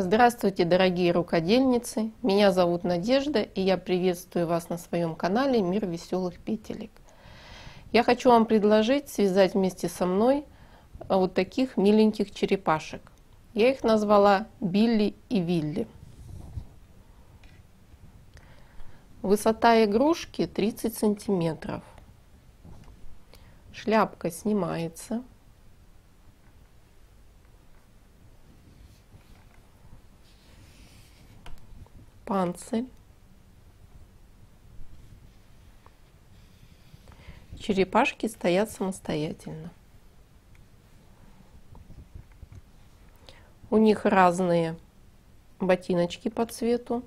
Здравствуйте, дорогие рукодельницы! Меня зовут Надежда, и я приветствую вас на своем канале «Мир веселых петелек». Я хочу вам предложить связать вместе со мной вот таких миленьких черепашек. Я их назвала Билли и Вилли. Высота игрушки 30 сантиметров. Шляпка снимается. Панцирь. Черепашки стоят самостоятельно. У них разные ботиночки по цвету.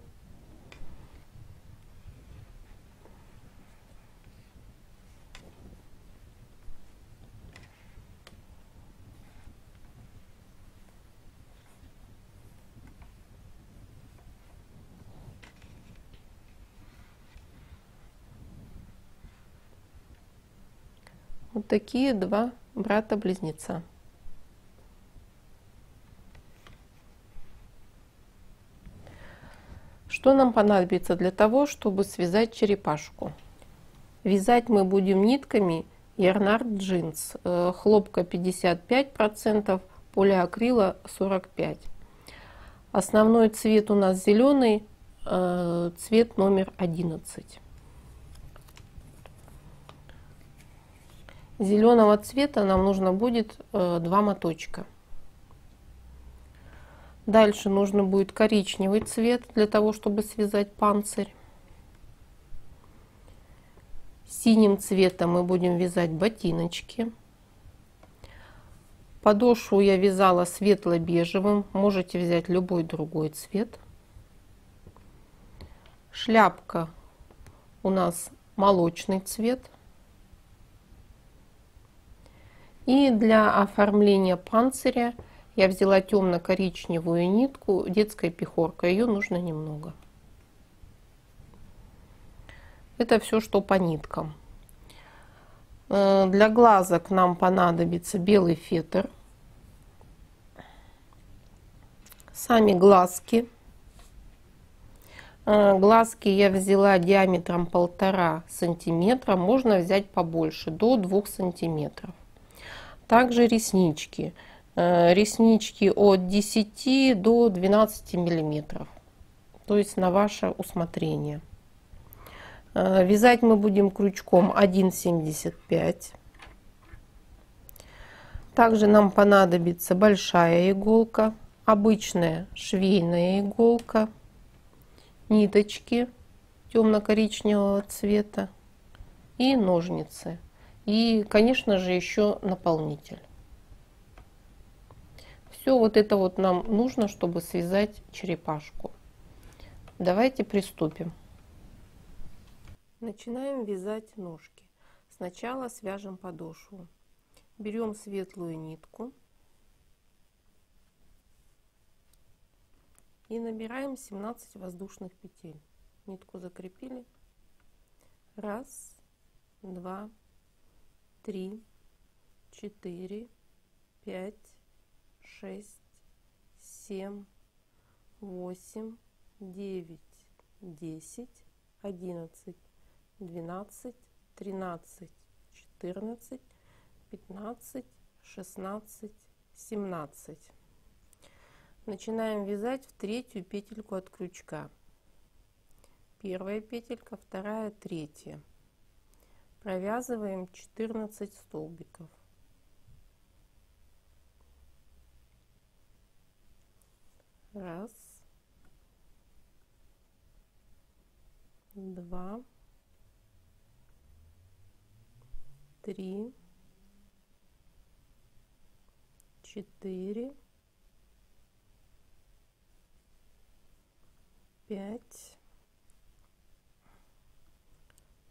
Вот такие два брата-близнеца. Что нам понадобится для того, чтобы связать черепашку? Вязать мы будем нитками Ярнард Джинс. Хлопка 55%, полиакрила 45%. Основной цвет у нас зеленый, цвет номер 11. Зеленого цвета нам нужно будет 2 моточка. Дальше нужно будет коричневый цвет для того, чтобы связать панцирь. Синим цветом мы будем вязать ботиночки. Подошву я вязала светло-бежевым, можете взять любой другой цвет. Шляпка у нас молочный цвет. И для оформления панциря я взяла темно-коричневую нитку, детская пехорка, ее нужно немного. Это все, что по ниткам. Для глазок нам понадобится белый фетр. Сами глазки. Глазки я взяла диаметром 1,5 сантиметра, можно взять побольше, до 2 сантиметров. Также реснички. Реснички от 10 до 12 миллиметров, то есть на ваше усмотрение. Вязать мы будем крючком 1,75. Также нам понадобится большая иголка, обычная швейная иголка, ниточки темно-коричневого цвета и ножницы. И, конечно же, еще наполнитель. Все вот это вот нам нужно, чтобы связать черепашку. Давайте приступим. Начинаем вязать ножки. Сначала свяжем подошву. Берем светлую нитку и набираем 17 воздушных петель. Нитку закрепили. 1, 2, 3, 4, 5, 6, 7, 8, 9, 10, 11, 12, 13, 14, 15, 16, 17. Начинаем вязать в третью петельку от крючка. Первая петелька, вторая, третья. Провязываем 14 столбиков. 1, 2, 3, 4, 5,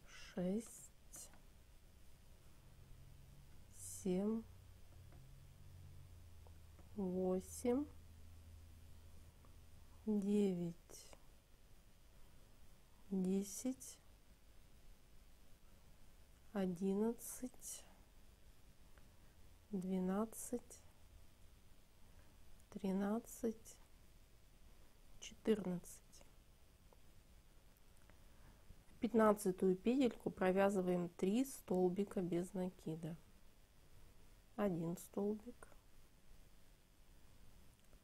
6, 7, 8, 9, 10, 11, 12, 13, 14. В 15-ю петельку провязываем 3 столбика без накида. 1 столбик,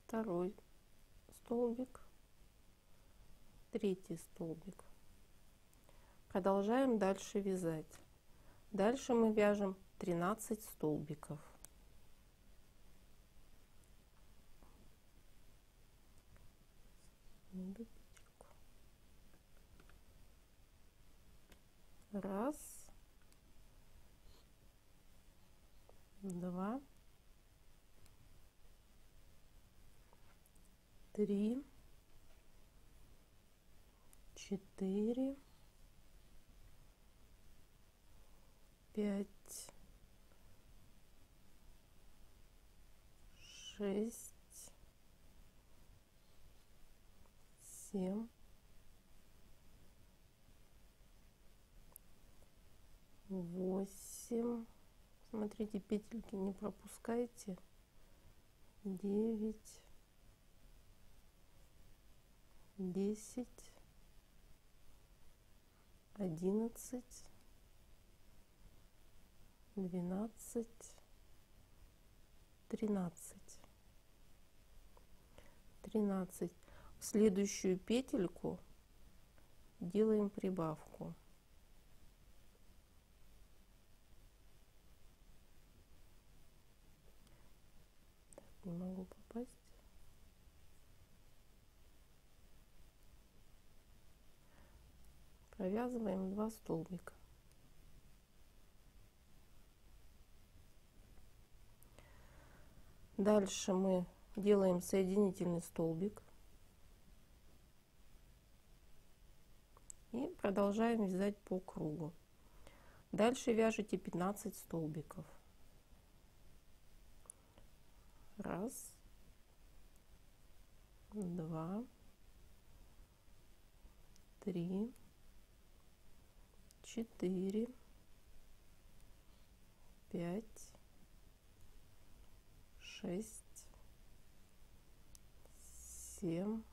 2 столбик, 3 столбик. Продолжаем дальше вязать. Дальше мы вяжем 13 столбиков. Раз, 2, 3, 4, 5, 6, 7, 8. Смотрите, петельки не пропускайте. 9, 10, 11, 12, 13. 13. В следующую петельку делаем прибавку. Не могу попасть. Провязываем 2 столбика. Дальше мы делаем соединительный столбик и продолжаем вязать по кругу. Дальше вяжите 15 столбиков. 1, 2, 3, 4, 5, 6, 7,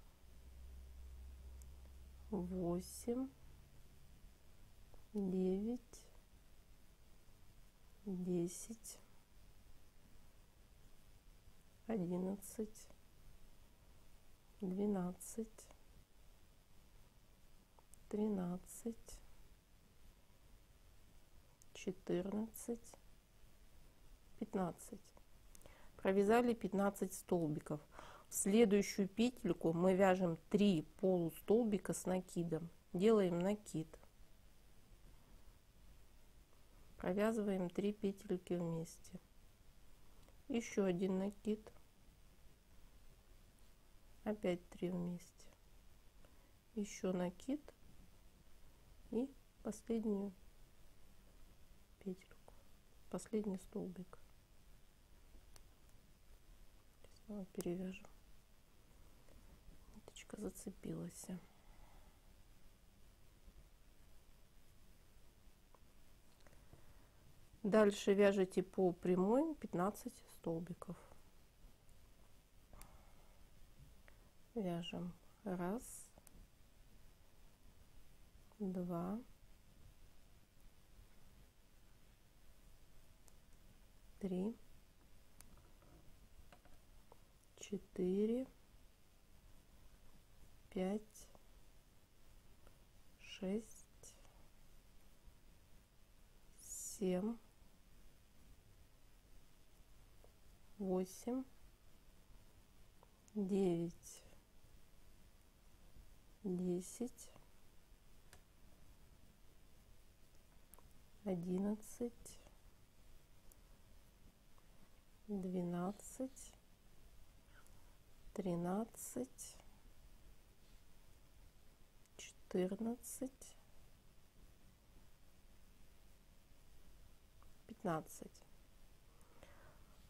8, 9, 10, 11, 12, 13, 14, 15. Провязали 15 столбиков. В следующую петельку мы вяжем 3 полустолбика с накидом. Делаем накид. Провязываем 3 петельки вместе. Еще один накид. Опять 3 вместе. Еще накид. И последнюю петельку. Последний столбик. Снова перевяжем. Ниточка зацепилась. Дальше вяжите по прямой 15 столбиков. Вяжем 1, 2, 3, 4, 5, 6, 7, 8, 9, 10, 11, 12, 13, 14, 15.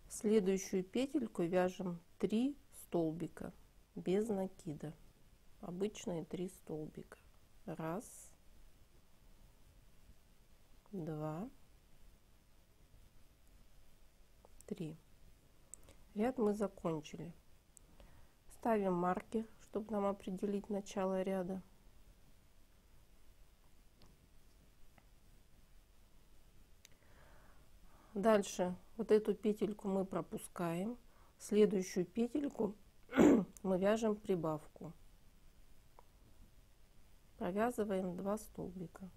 В следующую петельку вяжем 3 столбика без накида. Обычные 3 столбика. 1, 2, 3. Ряд мы закончили. Ставим маркер, чтобы нам определить начало ряда. Дальше вот эту петельку мы пропускаем, следующую петельку мы вяжем прибавку, провязываем 2 столбика.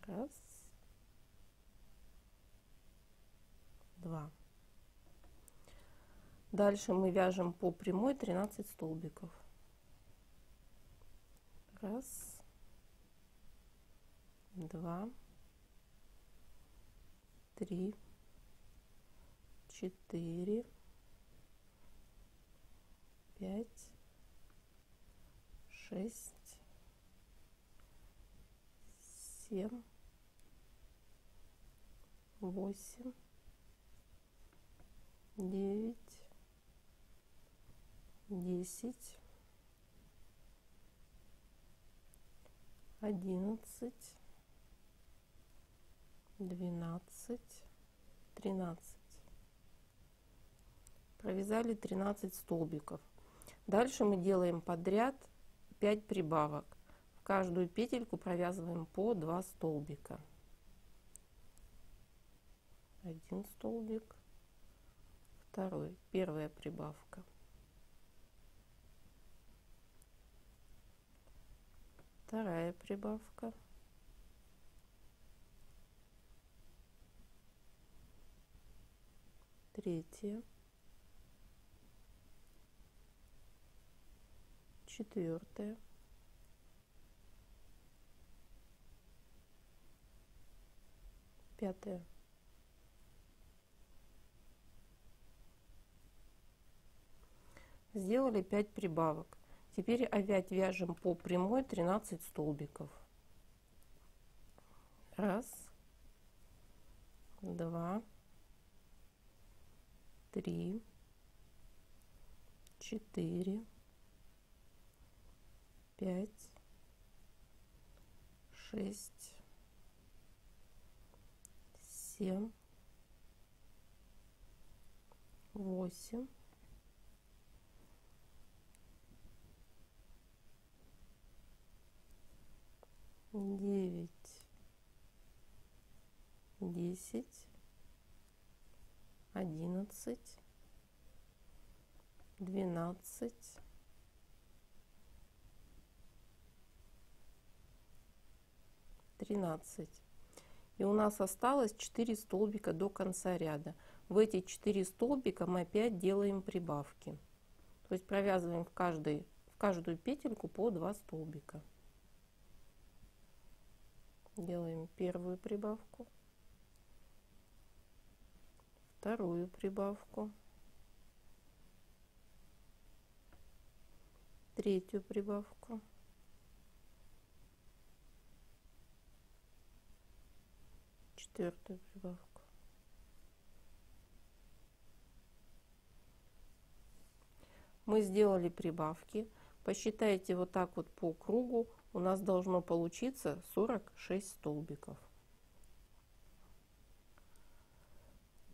Раз, два. Дальше мы вяжем по прямой 13 столбиков. Раз, два, три, 4, 5, 6, 7, 8, 9, 10, 11, 12, 13. Провязали 13 столбиков. Дальше мы делаем подряд 5 прибавок. В каждую петельку провязываем по 2 столбика. 1 столбик, второй, первая прибавка. Вторая прибавка. Третья. Четвертая. Пятая. Сделали 5 прибавок. Теперь опять вяжем по прямой 13 столбиков. Раз, два, 3, 4, 5, 6, 7, 8, 9, 10, 11, 12, 13. И у нас осталось 4 столбика до конца ряда. В эти 4 столбика мы опять делаем прибавки. То есть провязываем в каждую петельку по 2 столбика. Делаем первую прибавку, вторую прибавку, третью прибавку, четвертую прибавку. Мы сделали прибавки. Посчитайте вот так вот по кругу. У нас должно получиться 46 столбиков.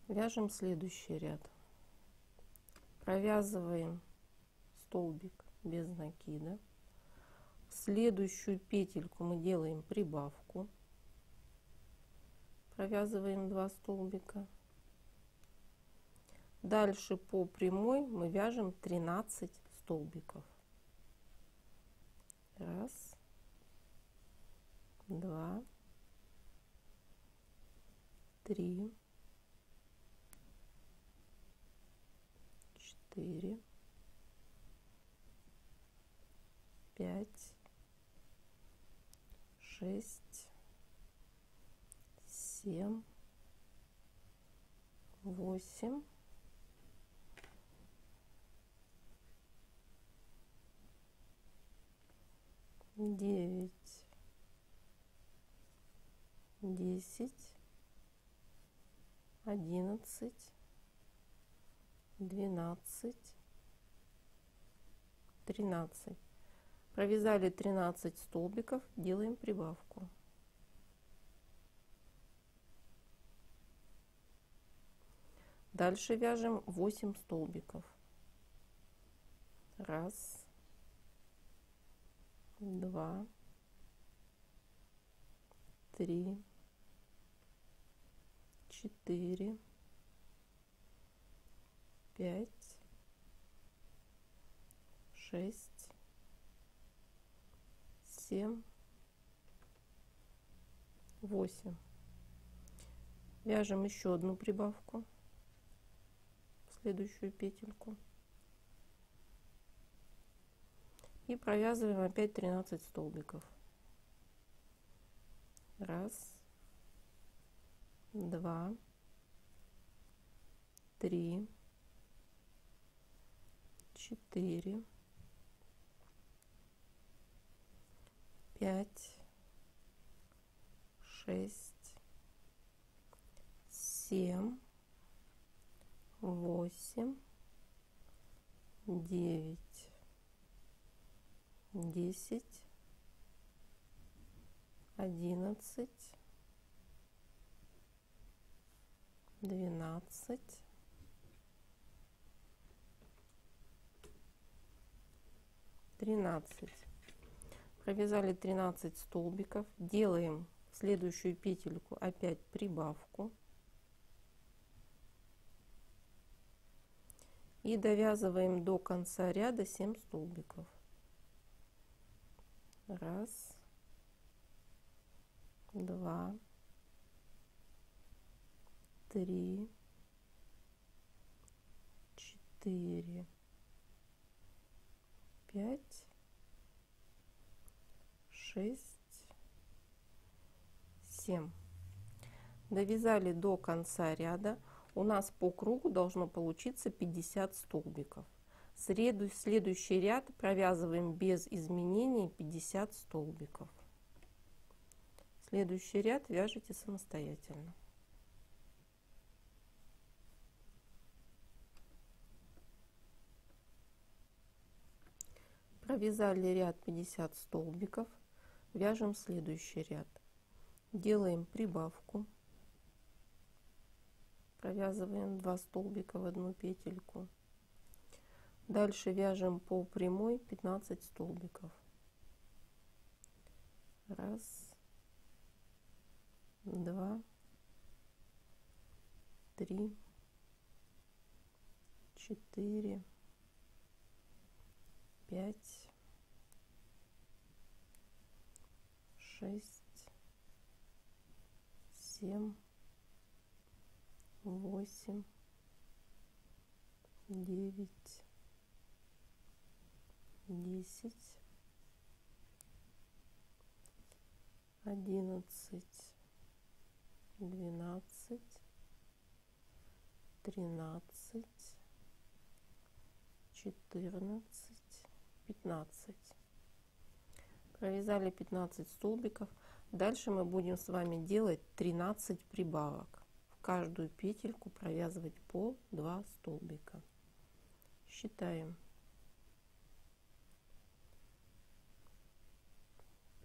Вяжем следующий ряд. Провязываем столбик без накида. В следующую петельку мы делаем прибавку. Провязываем 2 столбика. Дальше по прямой мы вяжем 13 столбиков. Раз, два, 3, 4, 5, 6, 7, 8, 9, 10, 11, 12, 13. Провязали 13 столбиков, делаем прибавку. Дальше вяжем 8 столбиков. Раз, два, три, четыре, пять, шесть, семь, восемь. Вяжем еще одну прибавку в следующую петельку и провязываем опять 13 столбиков. Раз, два, три, четыре, пять, шесть, семь, восемь, девять, 10, 11, 12, 13. Провязали 13 столбиков. Делаем в следующую петельку опять прибавку. И довязываем до конца ряда 7 столбиков. Раз, два, три, четыре, пять, шесть, семь. Довязали до конца ряда. У нас по кругу должно получиться 50 столбиков. Следующий ряд провязываем без изменений 50 столбиков. Следующий ряд вяжите самостоятельно. Провязали ряд 50 столбиков, вяжем следующий ряд. Делаем прибавку, провязываем 2 столбика в одну петельку. Дальше вяжем по прямой 15 столбиков. Раз, два, три, четыре, 5, 6, 7, 8, 9, 10, 11, 12, 13, 14, 15. Провязали 15 столбиков. Дальше мы будем с вами делать 13 прибавок. В каждую петельку провязывать по 2 столбика. Считаем.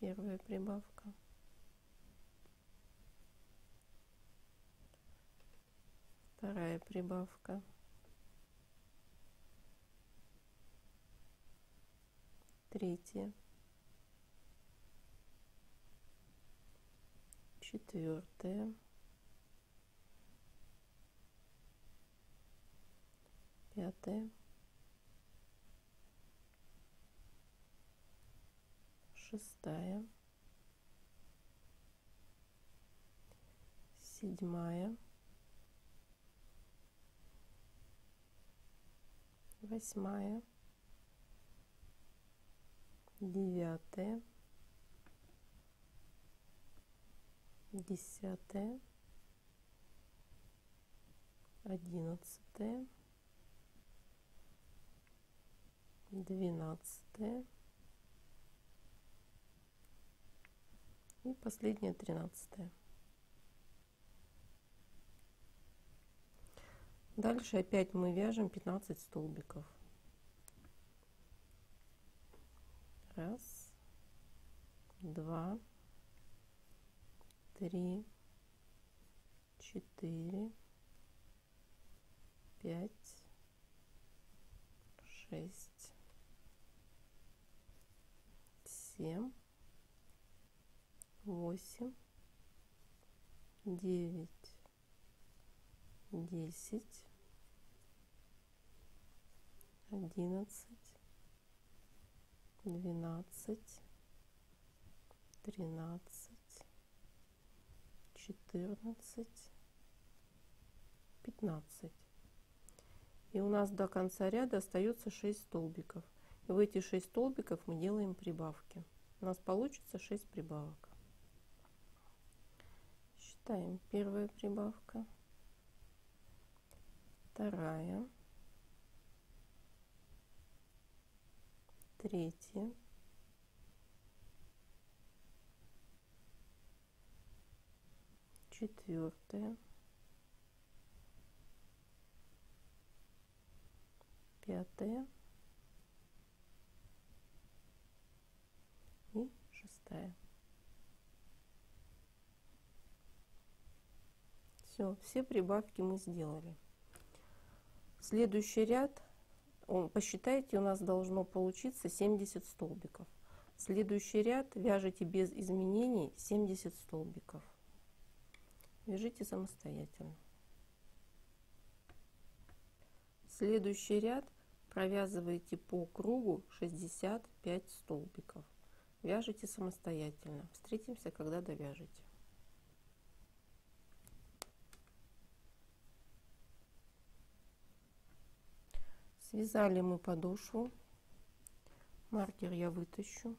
Первая прибавка. Вторая прибавка. Третья. Четвертая. Пятая. Шестая. Седьмая. Восьмая. Девятая. Десятая. 11, 12 и последняя 13. Дальше опять мы вяжем 15 столбиков. Раз, два, три, 4, 5, 6, 7, 8, 9, 10, 11, 12, 13, 14, 15. И у нас до конца ряда остается 6 столбиков. И в эти 6 столбиков мы делаем прибавки. У нас получится 6 прибавок. Считаем: первая прибавка, вторая, третья, четвертая, пятая и шестая. Все прибавки мы сделали. Следующий ряд, посчитайте, у нас должно получиться 70 столбиков. Следующий ряд вяжите без изменений 70 столбиков. Вяжите самостоятельно. Следующий ряд провязываете по кругу 65 столбиков. Вяжите самостоятельно. Встретимся, когда довяжете. Связали мы подошву. Маркер я вытащу.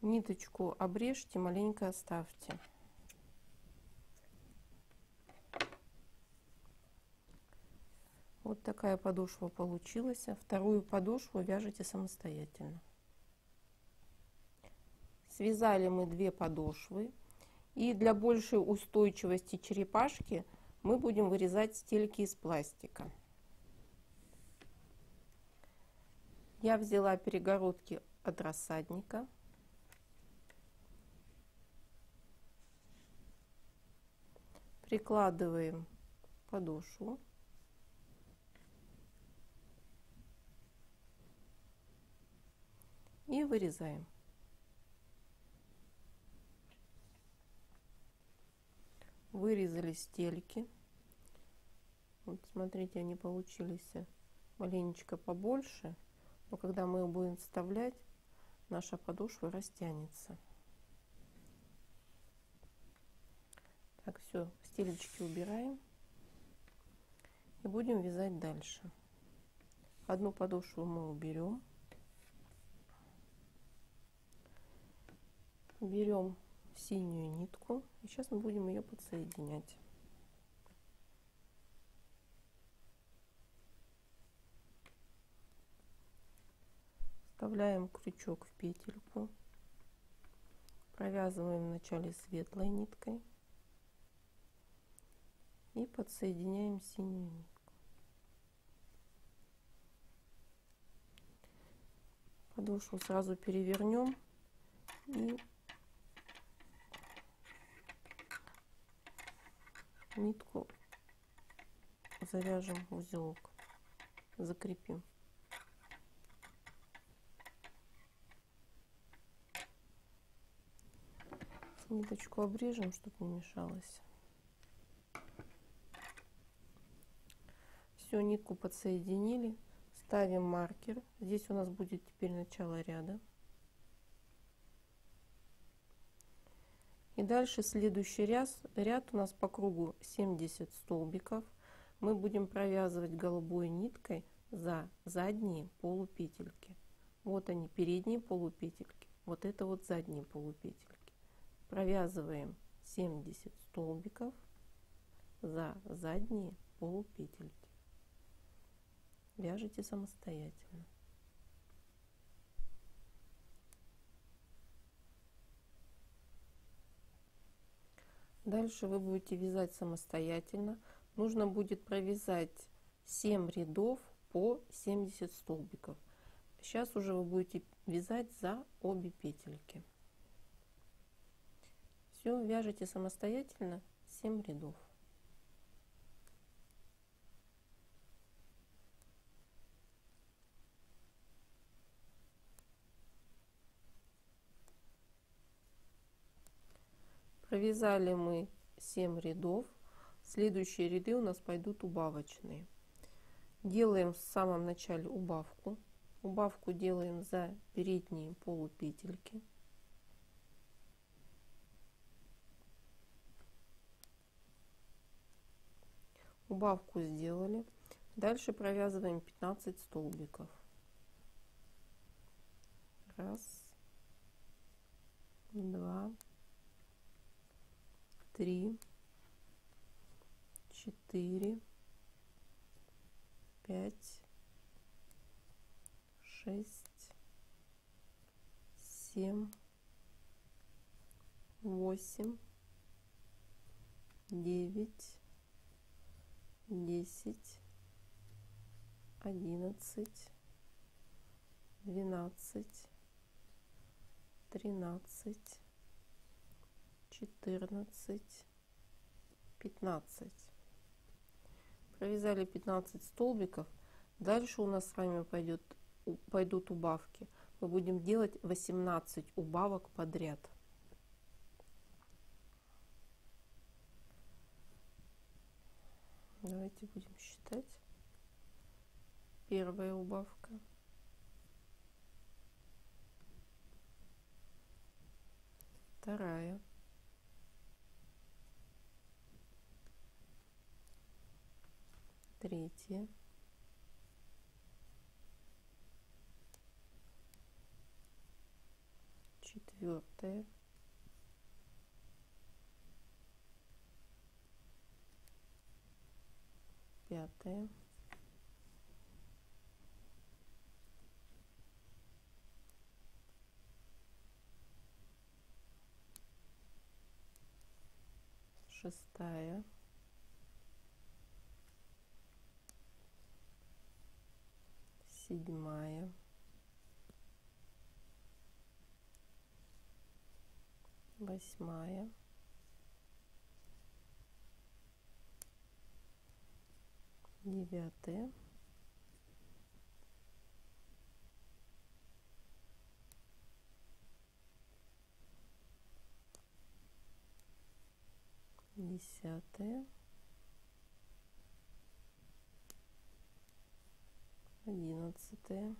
Ниточку обрежьте, маленько оставьте. Вот такая подошва получилась. Вторую подошву вяжете самостоятельно. Связали мы 2 подошвы. И для большей устойчивости черепашки мы будем вырезать стельки из пластика. Я взяла перегородки от рассадника. Прикладываем подошву. И вырезаем. Вырезали стельки. Вот смотрите, они получились маленечко побольше. Но когда мы их будем вставлять, наша подошва растянется. Так, все, стелечки убираем. И будем вязать дальше. Одну подошву мы уберем. Берем синюю нитку. И сейчас мы будем ее подсоединять. Вставляем крючок в петельку, провязываем вначале светлой ниткой и подсоединяем синюю нитку. Подошву сразу перевернем и нитку завяжем в узелок, закрепим. Ниточку обрежем, чтобы не мешалось. Все, нитку подсоединили. Ставим маркер. Здесь у нас будет теперь начало ряда. И дальше следующий ряд у нас по кругу 70 столбиков. Мы будем провязывать голубой ниткой за задние полупетельки. Вот они, передние полупетельки. Вот это вот задние полупетельки. Провязываем 70 столбиков за задние полупетельки. Вяжите самостоятельно. Дальше вы будете вязать самостоятельно. Нужно будет провязать 7 рядов по 70 столбиков. Сейчас уже вы будете вязать за обе петельки. Все, вяжите самостоятельно 7 рядов. Провязали мы 7 рядов. Следующие ряды у нас пойдут убавочные. Делаем в самом начале убавку. Убавку делаем за передние полупетельки. Убавку сделали. Дальше провязываем 15 столбиков. Раз, два, три, 4, 5, 6, 7, 8, 9, 10, 11, 12, 13, 14, 15. Провязали 15 столбиков. Дальше у нас с вами пойдут убавки. Мы будем делать 18 убавок подряд. Давайте будем считать. Первая убавка. Вторая. Третья. Четвертая. Пятая. Шестая. Седьмая. Восьмая. Девятая. Десятая. 11.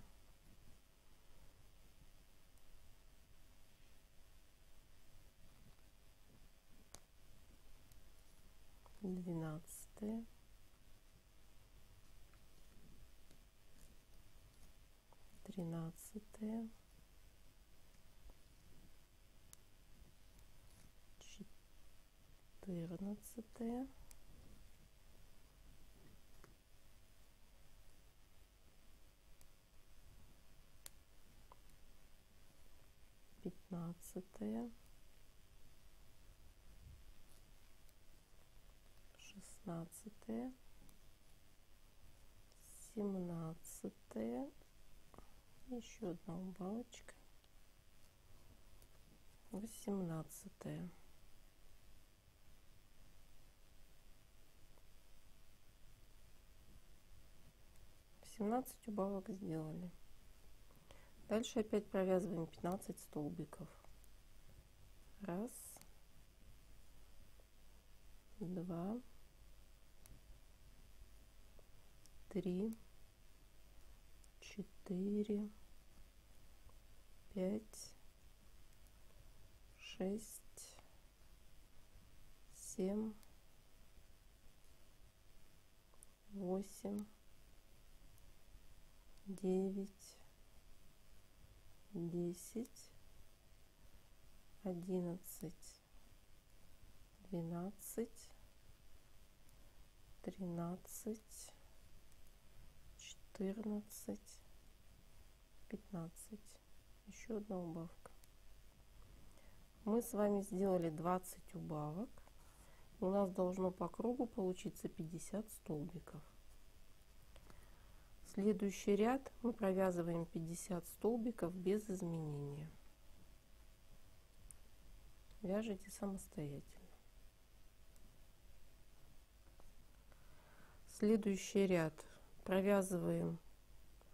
12. 13. 14. 15, 16, 17, еще одна убавочка, 18. Убавок сделали. Дальше опять провязываем 15 столбиков. Раз, два, три, 4, 5, 6, 7, 8, 9, 10, 11, 12, 13, 14, 15. Еще одна убавка. Мы с вами сделали 20 убавок. У нас должно по кругу получиться 50 столбиков. Следующий ряд мы провязываем 50 столбиков без изменения. Вяжите самостоятельно. Следующий ряд провязываем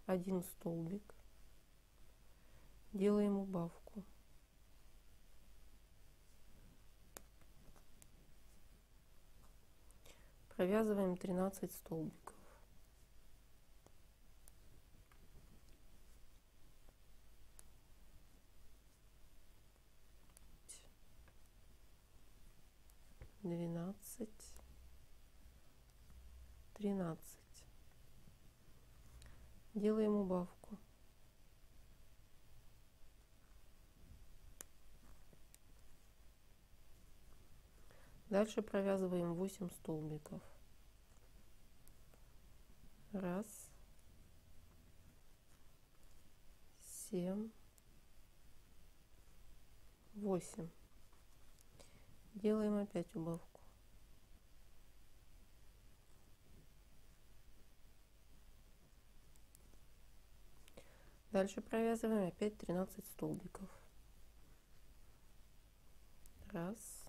1 столбик, делаем убавку, Провязываем 13 столбиков. Двенадцать, 13. Делаем убавку. Дальше провязываем 8 столбиков. Раз, 7, 8. Делаем опять убавку. Дальше провязываем опять 13 столбиков. Раз,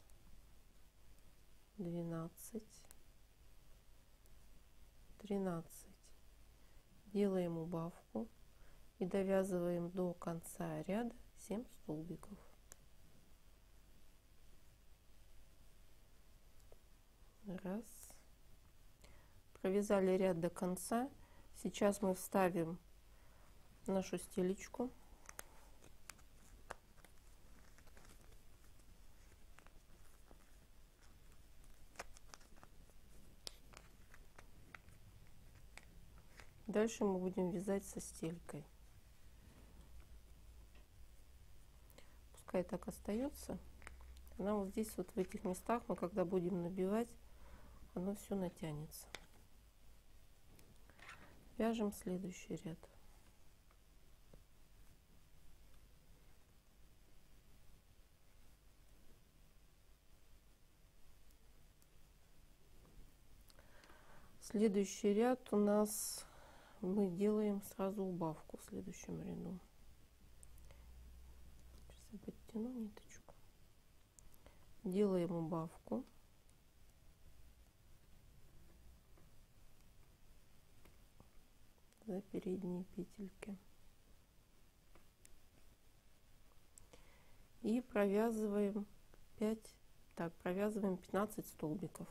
12, 13. Делаем убавку и довязываем до конца ряда 7 столбиков. Раз. Провязали ряд до конца. Сейчас мы вставим нашу стелечку. Дальше мы будем вязать со стелькой. Пускай так остается. Она вот здесь, вот в этих местах, мы когда будем набивать, оно все натянется. Вяжем следующий ряд. Следующий ряд у нас мы делаем сразу убавку в следующем ряду. Сейчас я подтяну ниточку. Делаем убавку. За передние петельки. И провязываем 15 столбиков.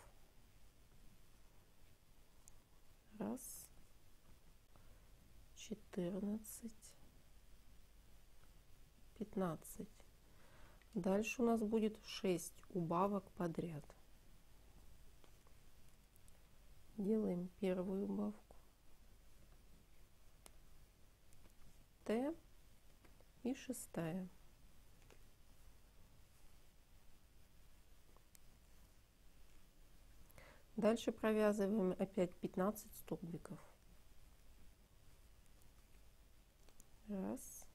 Раз, 14, 15. Дальше у нас будет 6 убавок подряд. Делаем первую убавку. Т и шестая. Дальше провязываем опять 15 столбиков. Раз,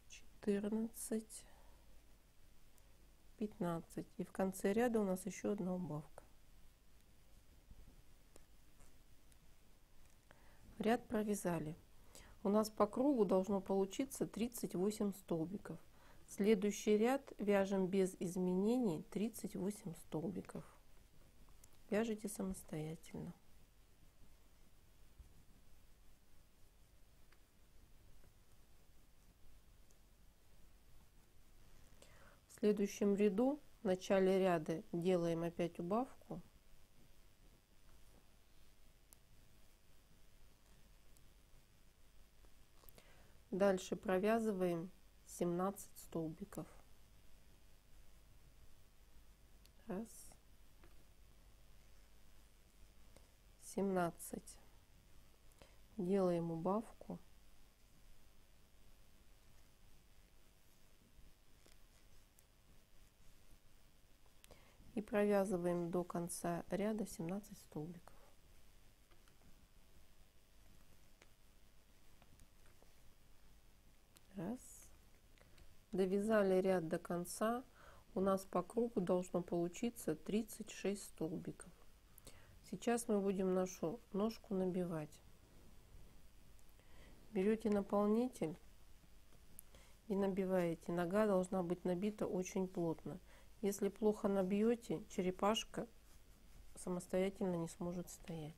14, 15. И в конце ряда у нас еще одна убавка. Ряд провязали. У нас по кругу должно получиться 38 столбиков. Следующий ряд вяжем без изменений 38 столбиков. Вяжите самостоятельно. В следующем ряду в начале ряда делаем опять убавку. Дальше провязываем 17 столбиков. Раз, 17. Делаем убавку. И провязываем до конца ряда 17 столбиков. Раз. Довязали ряд до конца. У нас по кругу должно получиться 36 столбиков. Сейчас мы будем нашу ножку набивать. Берете наполнитель и набиваете. Нога должна быть набита очень плотно. Если плохо набьете, черепашка самостоятельно не сможет стоять.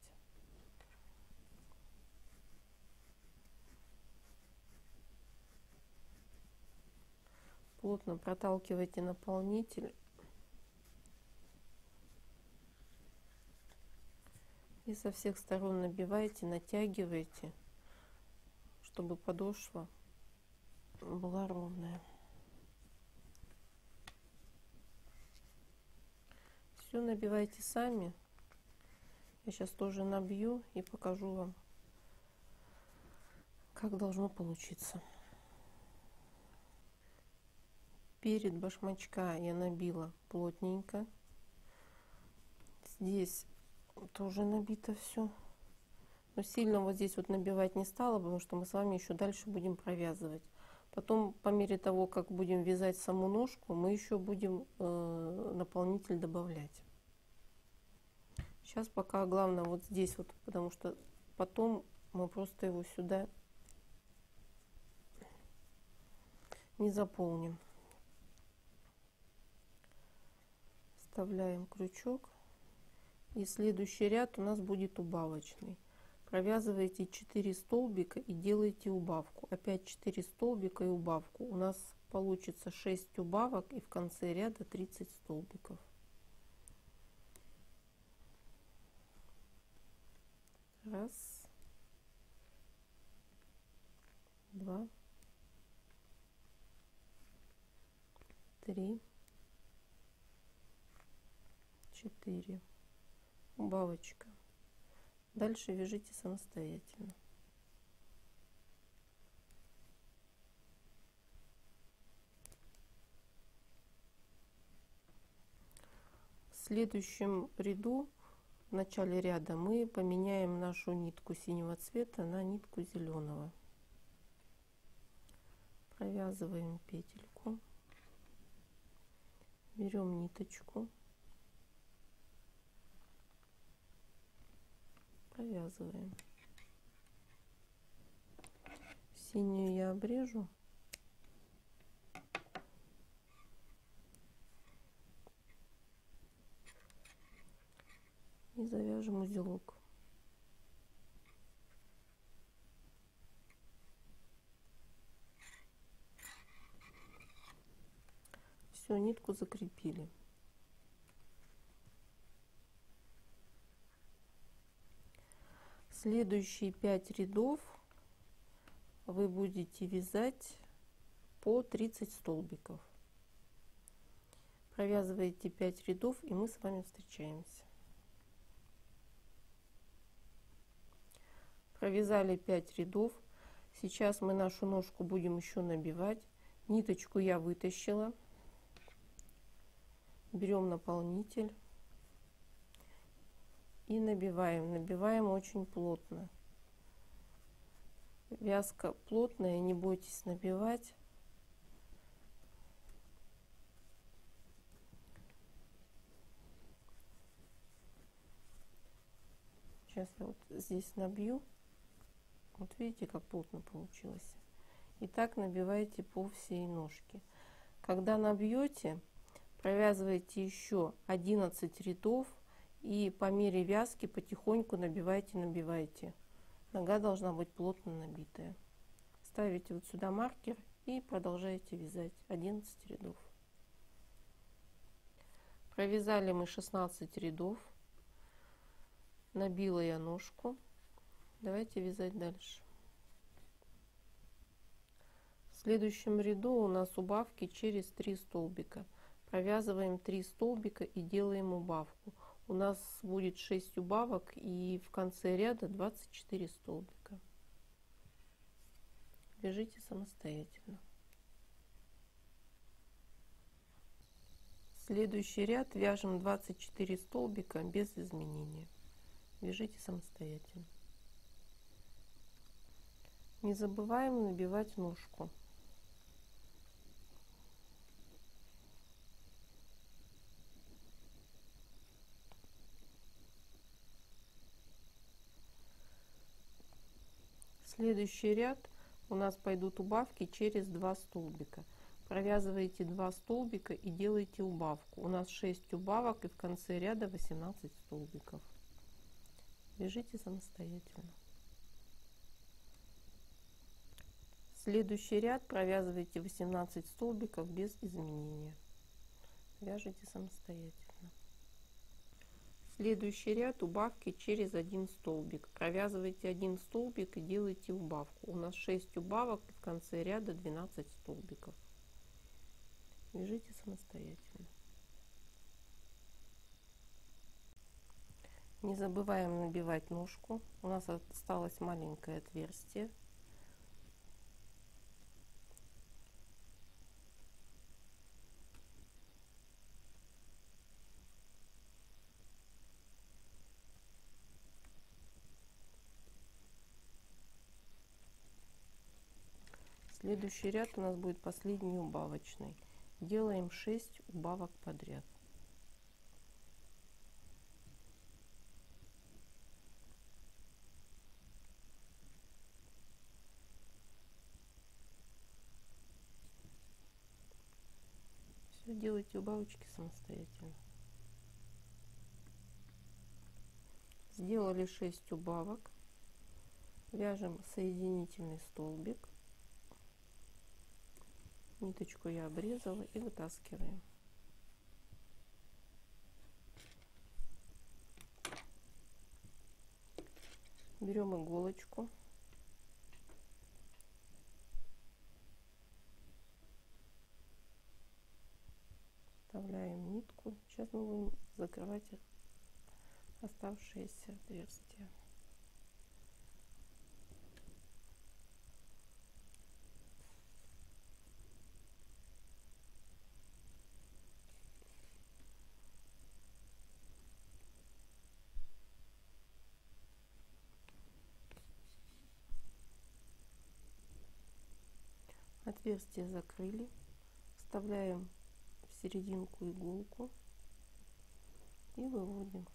Плотно проталкивайте наполнитель. И со всех сторон набивайте, натягивайте, чтобы подошва была ровная. Все набивайте сами. Я сейчас тоже набью и покажу вам, как должно получиться. Перед башмачка я набила плотненько. Здесь тоже набито все. Но сильно вот здесь вот набивать не стала, потому что мы с вами еще дальше будем провязывать. Потом, по мере того, как будем вязать саму ножку, мы еще будем наполнитель добавлять. Сейчас пока главное вот здесь вот, потому что потом мы просто его сюда не заполним. Вставляем крючок. И следующий ряд у нас будет убавочный. Провязываете 4 столбика и делаете убавку. Опять 4 столбика и убавку. У нас получится 6 убавок и в конце ряда 30 столбиков. Раз, два, три, 4. Убавочка. Дальше вяжите самостоятельно. В следующем ряду, в начале ряда, мы поменяем нашу нитку синего цвета на нитку зеленого. Провязываем петельку, берем ниточку, провязываем. Синюю я обрежу. И завяжем узелок. Все, нитку закрепили. Следующие 5 рядов вы будете вязать по 30 столбиков. Провязываете 5 рядов, и мы с вами встречаемся. Провязали 5 рядов. Сейчас мы нашу ножку будем еще набивать. Ниточку я вытащила. Берем наполнитель и набиваем. Набиваем очень плотно. Вязка плотная, не бойтесь набивать. Сейчас я вот здесь набью. Вот видите, как плотно получилось. И так набивайте по всей ножке. Когда набьете, провязывайте еще 11 рядов и по мере вязки потихоньку набивайте. Нога должна быть плотно набитая. Ставите вот сюда маркер и продолжаете вязать 11 рядов. Провязали мы 16 рядов. Набила я ножку. Давайте вязать дальше. В следующем ряду у нас убавки через 3 столбика. Провязываем 3 столбика и делаем убавку. У нас будет 6 убавок и в конце ряда 24 столбика. Вяжите самостоятельно. Следующий ряд вяжем 24 столбика без изменения. Вяжите самостоятельно. Не забываем набивать ножку. Следующий ряд у нас пойдут убавки через 2 столбика. Провязываете 2 столбика и делаете убавку. У нас 6 убавок и в конце ряда 18 столбиков. Вяжите самостоятельно. Следующий ряд провязывайте 18 столбиков без изменения. Вяжите самостоятельно. Следующий ряд убавки через один столбик. Провязывайте один столбик и делайте убавку. У нас 6 убавок, в конце ряда 12 столбиков. Вяжите самостоятельно. Не забываем набивать ножку. У нас осталось маленькое отверстие. Следующий ряд у нас будет последний убавочный. Делаем 6 убавок подряд. Все, делайте убавочки самостоятельно. Сделали 6 убавок. Вяжем соединительный столбик. Ниточку я обрезала и вытаскиваем. Берем иголочку. Вставляем нитку. Сейчас мы будем закрывать оставшиеся отверстия. Отверстие закрыли. Вставляем в серединку иголку и выводим.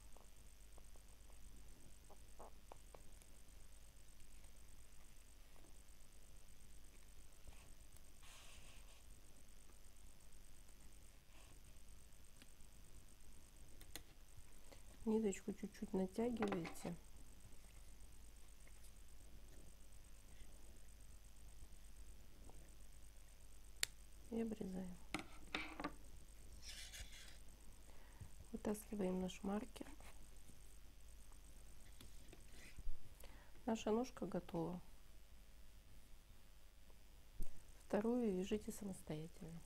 Ниточку чуть-чуть натягиваете. И обрезаем. Вытаскиваем наш маркер. Наша ножка готова. Вторую вяжите самостоятельно.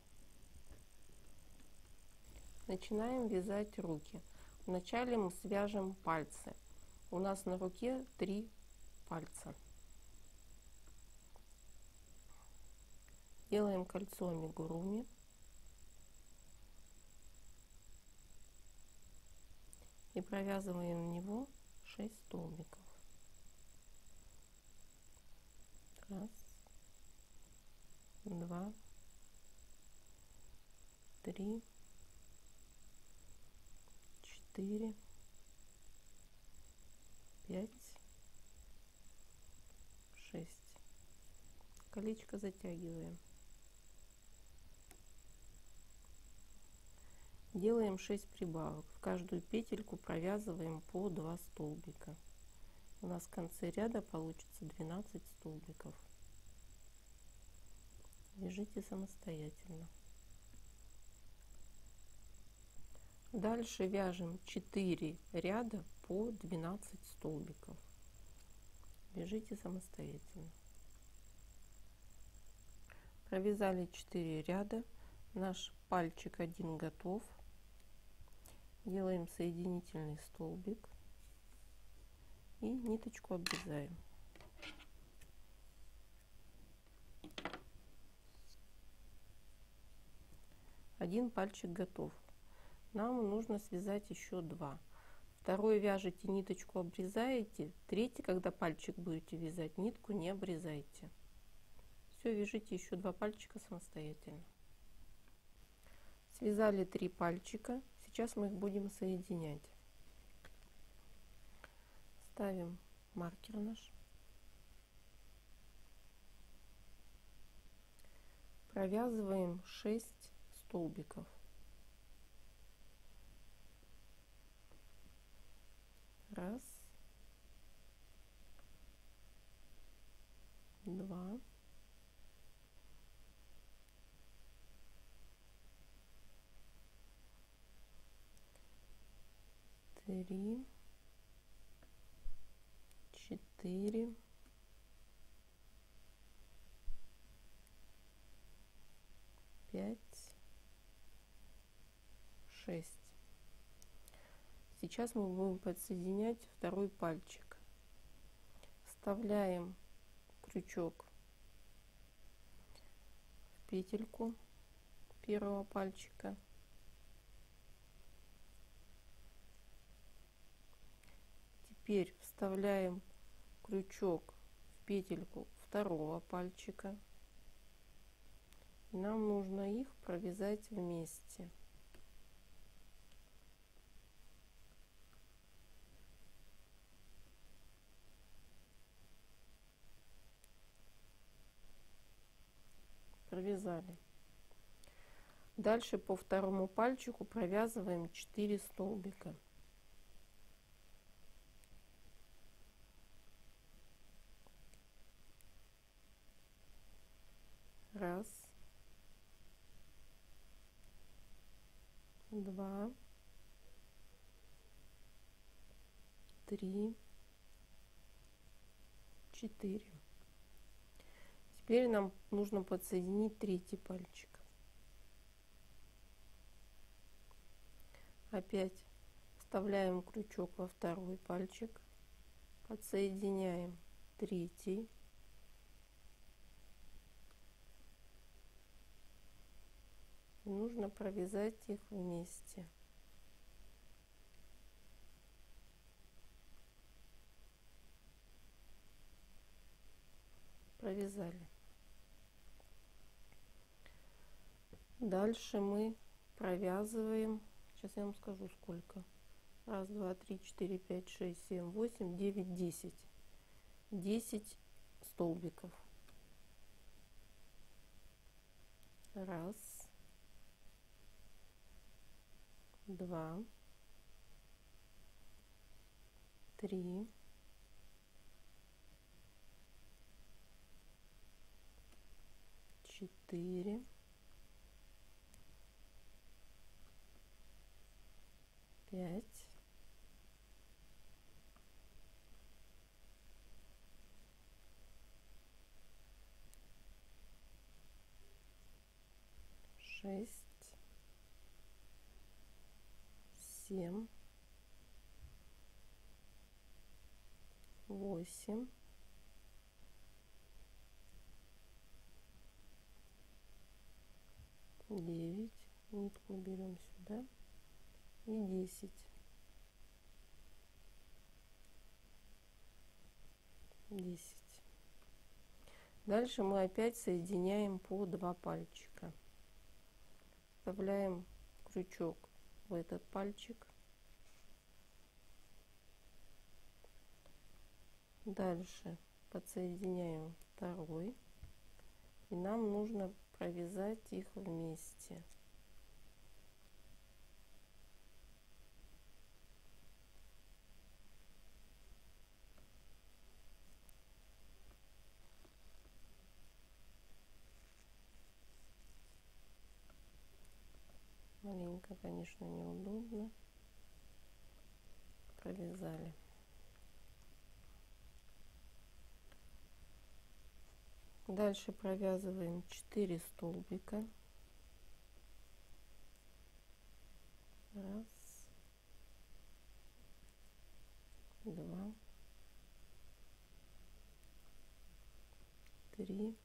Начинаем вязать руки. Вначале мы свяжем пальцы. У нас на руке 3 пальца. Делаем кольцо амигуруми. И провязываем в него 6 столбиков. Раз, 2, 3, 4, 5, 6. Колечко затягиваем. Делаем 6 прибавок. В каждую петельку провязываем по 2 столбика. У нас в конце ряда получится 12 столбиков. Вяжите самостоятельно. Дальше вяжем 4 ряда по 12 столбиков. Вяжите самостоятельно. Провязали 4 ряда. Наш пальчик 1 готов. Делаем соединительный столбик и ниточку обрезаем. Один пальчик готов. Нам нужно связать еще 2. Второй вяжете, ниточку обрезаете. Третий, когда пальчик будете вязать, нитку не обрезайте. Все, вяжите еще 2 пальчика самостоятельно. Связали 3 пальчика. Сейчас мы их будем соединять. Ставим маркер наш. Провязываем 6 столбиков. Раз, 2, 3, 3, 4, 5, 6. Сейчас мы будем подсоединять второй пальчик. Вставляем крючок в петельку первого пальчика. Теперь вставляем крючок в петельку второго пальчика. Нам нужно их провязать вместе. Провязали. Дальше по второму пальчику провязываем 4 столбика. Раз, два, три, 4. Теперь нам нужно подсоединить третий пальчик. Опять вставляем крючок во второй пальчик, подсоединяем третий, и нужно провязать их вместе. Провязали. Дальше мы провязываем, сейчас я вам скажу сколько. Раз, два, три, 4, 5, 6, 7, 8, 9, 10. 10 столбиков. Раз, два, три, 4, 5, 6, 7, 8, 9, нитку берем сюда, и 10. 10. Дальше мы опять соединяем по 2 пальчика. Вставляем крючок в этот пальчик. Дальше подсоединяем второй. И нам нужно провязать их вместе. Маленько, конечно, неудобно. Провязали. Дальше провязываем 4 столбика. Раз, два, три,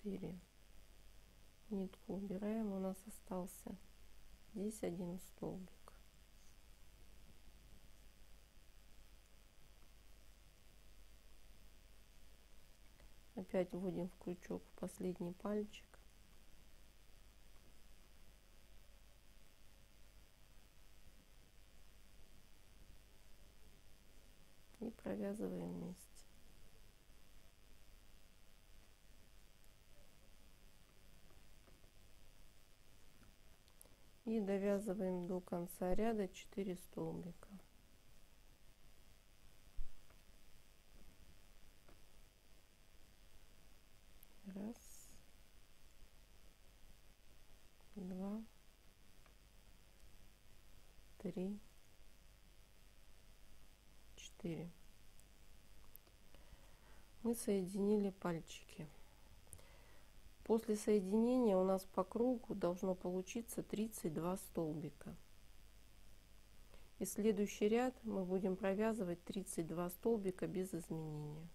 4. Нитку убираем, у нас остался здесь 1 столбик. Опять вводим в крючок в последний пальчик. И провязываем вместе. И довязываем до конца ряда 4 столбика. Раз, 2, 3, 4. Мы соединили пальчики. После соединения у нас по кругу должно получиться 32 столбика. И следующий ряд мы будем провязывать 32 столбика без изменения.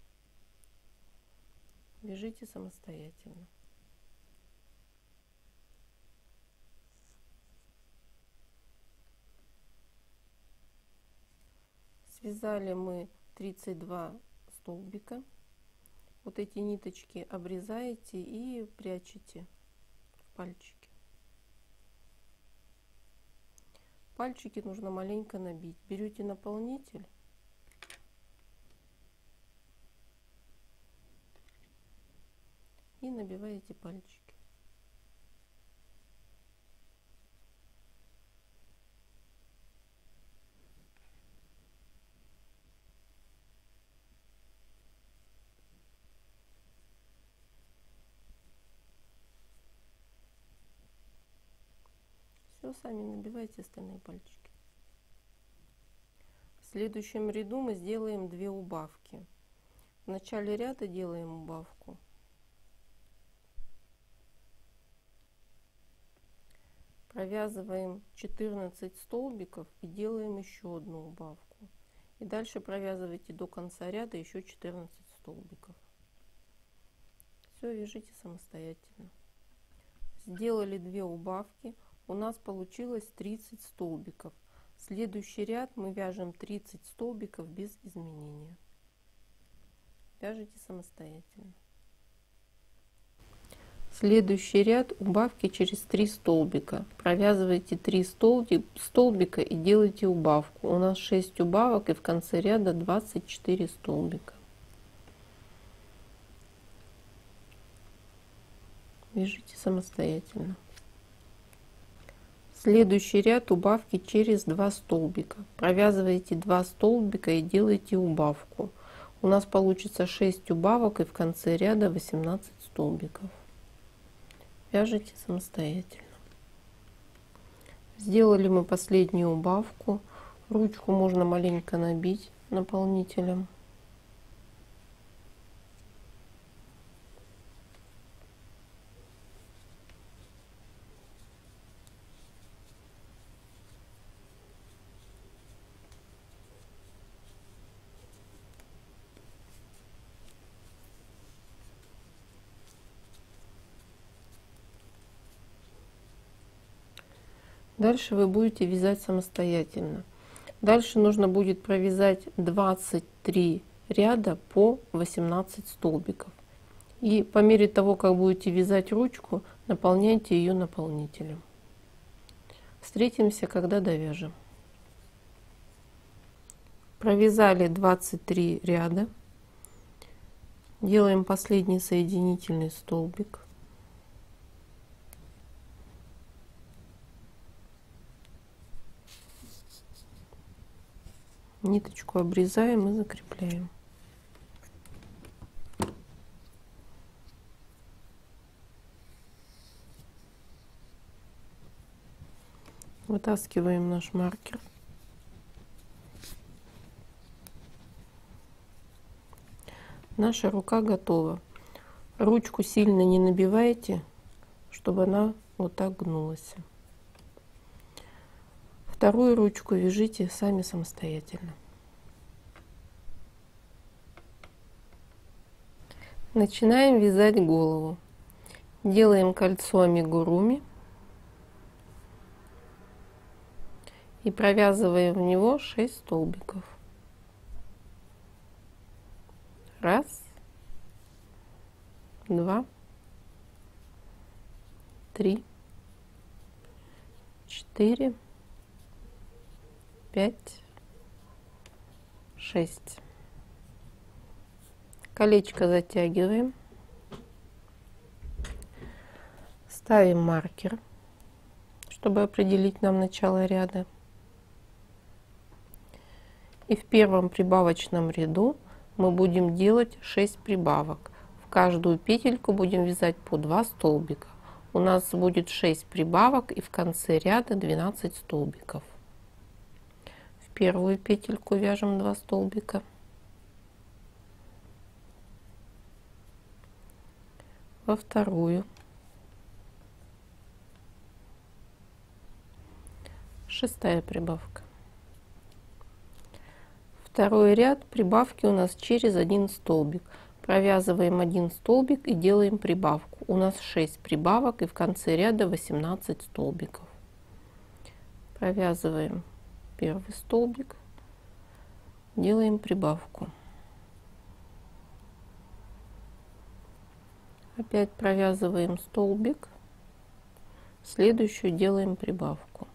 Вяжите самостоятельно. Связали мы 32 столбика. Вот эти ниточки обрезаете и прячете в пальчики. Пальчики нужно маленько набить. Берете наполнитель и набиваете пальчики. Все, сами набивайте остальные пальчики. В следующем ряду мы сделаем 2 убавки. В начале ряда делаем убавку. Провязываем 14 столбиков и делаем еще одну убавку. И дальше провязывайте до конца ряда еще 14 столбиков. Все, вяжите самостоятельно. Сделали 2 убавки. У нас получилось 30 столбиков. Следующий ряд мы вяжем 30 столбиков без изменения. Вяжите самостоятельно. Следующий ряд убавки через 3 столбика. Провязывайте 3 столбика и делайте убавку. У нас 6 убавок и в конце ряда 24 столбика. Вяжите самостоятельно. Следующий ряд убавки через 2 столбика. Провязываете 2 столбика и делаете убавку. У нас получится 6 убавок и в конце ряда 18 столбиков. Вяжите самостоятельно. Сделали мы последнюю убавку. Ручку можно маленько набить наполнителем. Дальше вы будете вязать самостоятельно. Дальше нужно будет провязать 23 ряда по 18 столбиков. И по мере того, как будете вязать ручку, наполняйте ее наполнителем. Встретимся, когда довяжем. Провязали 23 ряда. Делаем последний соединительный столбик. Ниточку обрезаем и закрепляем. Вытаскиваем наш маркер. Наша рука готова. Ручку сильно не набивайте, чтобы она вот так гнулась. Вторую ручку вяжите сами самостоятельно. Начинаем вязать голову. Делаем кольцо амигуруми и провязываем в него 6 столбиков. 1, 2, 3, 4, 5, 6. Колечко затягиваем. Ставим маркер, чтобы определить нам начало ряда. И в первом прибавочном ряду мы будем делать 6 прибавок. В каждую петельку будем вязать по 2 столбика. у нас будет 6 прибавок и в конце ряда 12 столбиков. В первую петельку вяжем 2 столбика. Во вторую. Шестая прибавка. Второй ряд прибавки у нас через один столбик. Провязываем один столбик и делаем прибавку. У нас 6 прибавок и в конце ряда 18 столбиков. Провязываем первый столбик, делаем прибавку. Опять провязываем столбик, следующую делаем прибавку.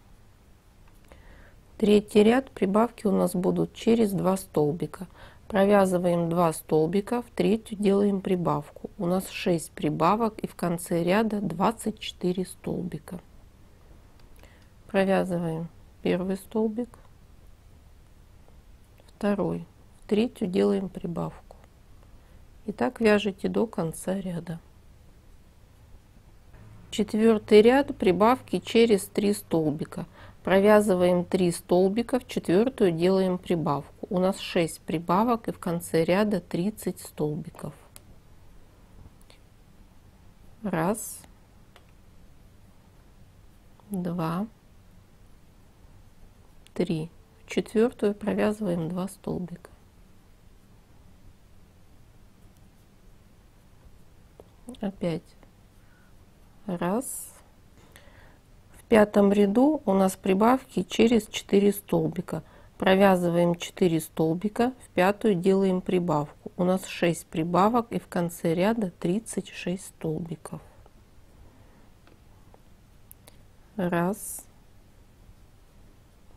Третий ряд прибавки у нас будут через 2 столбика. Провязываем 2 столбика, в третью делаем прибавку. У нас 6 прибавок и в конце ряда 24 столбика. Провязываем первый столбик, второй, в третью делаем прибавку. И так вяжите до конца ряда. Четвертый ряд прибавки через 3 столбика. Провязываем 3 столбика, в четвертую делаем прибавку. У нас 6 прибавок и в конце ряда 30 столбиков. Раз, два, три. В четвертую провязываем 2 столбика. Опять раз. В пятом ряду у нас прибавки через 4 столбика. Провязываем 4 столбика, в пятую делаем прибавку. У нас 6 прибавок и в конце ряда 36 столбиков. Раз,